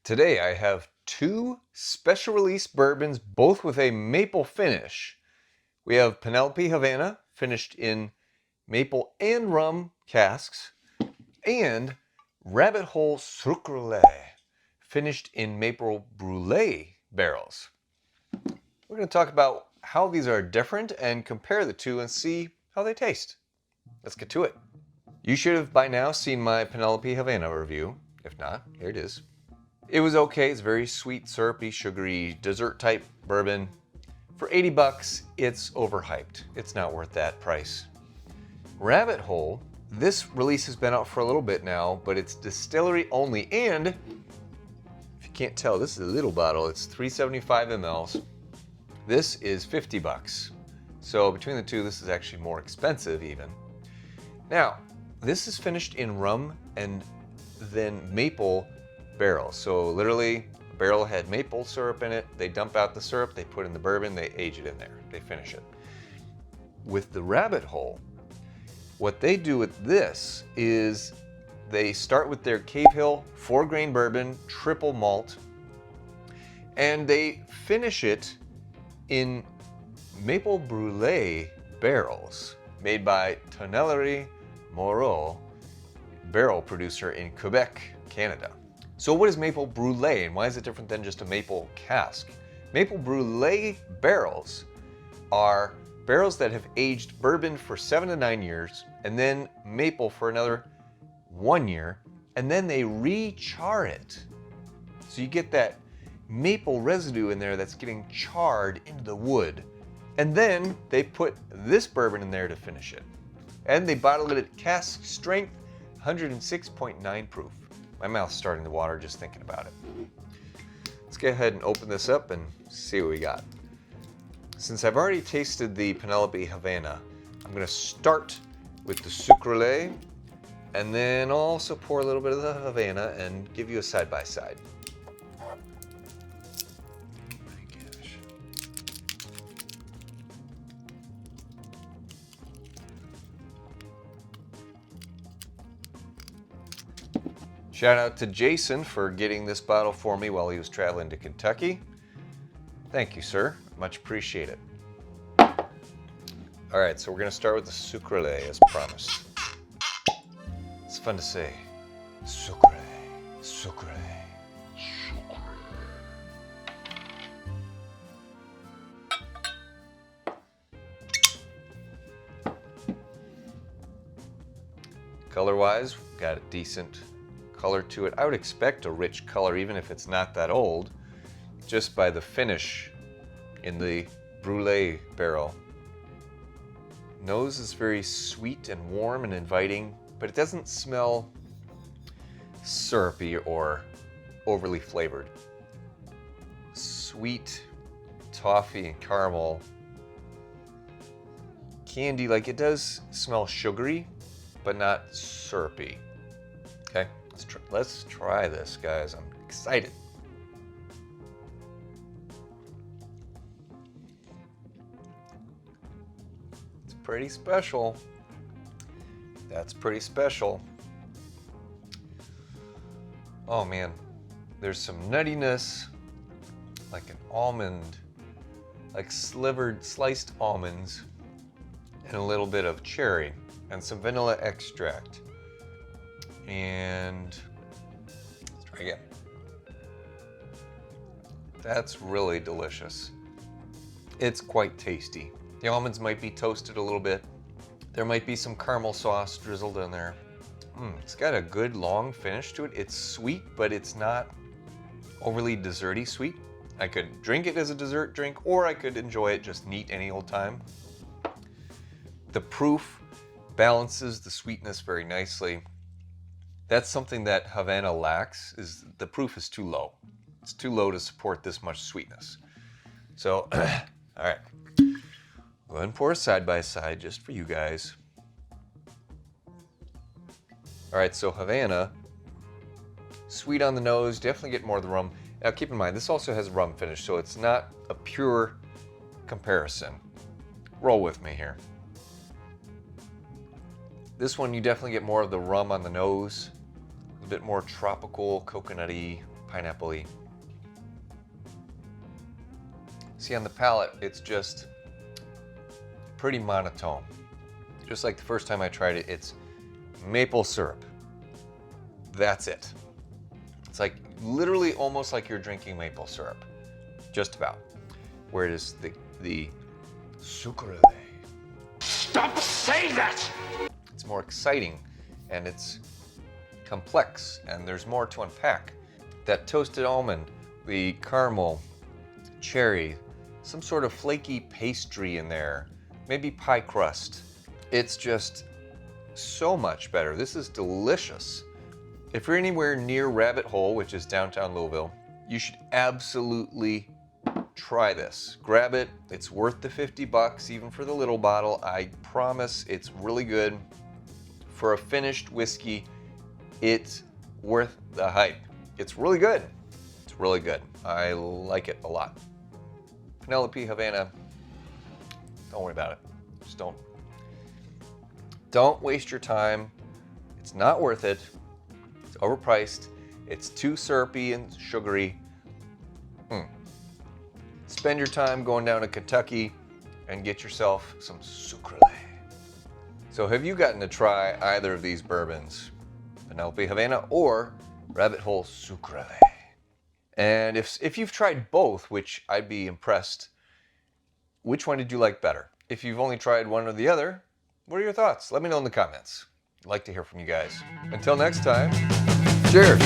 Today I have two special release bourbons, both with a maple finish. We have Penelope Havana, finished in maple and rum casks, and Rabbit Hole Sucre, finished in maple Brulee barrels. We're going to talk about how these are different and compare the two and see how they taste. Let's get to it. You should have by now seen my Penelope Havana review. If not, here it is. It was okay. It's very sweet, syrupy, sugary, dessert type bourbon. For 80 bucks, it's overhyped. It's not worth that price. Rabbit Hole, this release has been out for a little bit now, but it's distillery only. And if you can't tell, this is a little bottle. It's 375 mLs. This is 50 bucks. So between the two, this is actually more expensive even. Now, this is finished in rum and then maple barrels. So literally, a barrel had maple syrup in it. They dump out the syrup, they put in the bourbon, they age it in there. They finish it. With the Rabbit Hole, what they do with this is they start with their Cave Hill 4-grain bourbon, triple malt, and they finish it in maple brulee barrels made by Tonnellerie Moreau, barrel producer in Quebec, Canada. So what is maple brulee and why is it different than just a maple cask? Maple brulee barrels are barrels that have aged bourbon for 7 to 9 years and then maple for another 1 year, and then they re-char it. So you get that maple residue in there that's getting charred into the wood. And then they put this bourbon in there to finish it. And they bottle it at cask strength, 106.9 proof. My mouth's starting to water just thinking about it. Let's go ahead and open this up and see what we got. Since I've already tasted the Penelope Havana, I'm going to start with the Sucre, and then also pour a little bit of the Havana and give you a side-by-side. Shout out to Jason for getting this bottle for me while he was traveling to Kentucky. Thank you, sir. Much appreciated. All right, so we're going to start with the Sucre as promised. It's fun to say. Sucre, Sucre, Sucre. Color-wise, got a decent color to it. I would expect a rich color even if it's not that old, just by the finish in the Brulee barrel. Nose is very sweet and warm and inviting, but it doesn't smell syrupy or overly flavored. Sweet toffee and caramel. Candy, like it does smell sugary, but not syrupy. Okay. Let's try this, guys. I'm excited. It's pretty special. That's pretty special. Oh man, there's some nuttiness, like an almond, like slivered, sliced almonds, and a little bit of cherry, and some vanilla extract. And let's try again. That's really delicious. It's quite tasty. The almonds might be toasted a little bit. There might be some caramel sauce drizzled in there. It's got a good long finish to it. It's sweet, but it's not overly desserty sweet. I could drink it as a dessert drink, or I could enjoy it just neat any old time. The proof balances the sweetness very nicely. That's something that Havana lacks, is the proof is too low. It's too low to support this much sweetness. So, all right. Go ahead and pour a side-by-side just for you guys. All right, so Havana, sweet on the nose, definitely get more of the rum. Now keep in mind, this also has a rum finish, so it's not a pure comparison. Roll with me here. This one, you definitely get more of the rum on the nose, a bit more tropical, coconutty, pineapple-y. See, on the palate, it's just pretty monotone. Just like the first time I tried it, it's maple syrup. That's it. It's like literally almost like you're drinking maple syrup. Just about. Whereas the sucre, Stop saying that! it's more exciting and it's complex and there's more to unpack. That toasted almond, the caramel, cherry, some sort of flaky pastry in there, maybe pie crust. It's just so much better. This is delicious. If you're anywhere near Rabbit Hole, which is downtown Louisville, you should absolutely try this. Grab it. It's worth the 50 bucks, even for the little bottle. I promise it's really good. For a finished whiskey, it's worth the hype. It's really good. It's really good. I like it a lot. Penelope Havana, don't worry about it. Just don't waste your time. It's not worth it. It's overpriced. It's too syrupy and sugary. Spend your time going down to Kentucky and get yourself some sucre. So have you gotten to try either of these bourbons? Penelope Havana or Rabbit Hole Sucre? And if you've tried both, which I'd be impressed, which one did you like better? If you've only tried one or the other, what are your thoughts? Let me know in the comments. I'd like to hear from you guys. Until next time, cheers.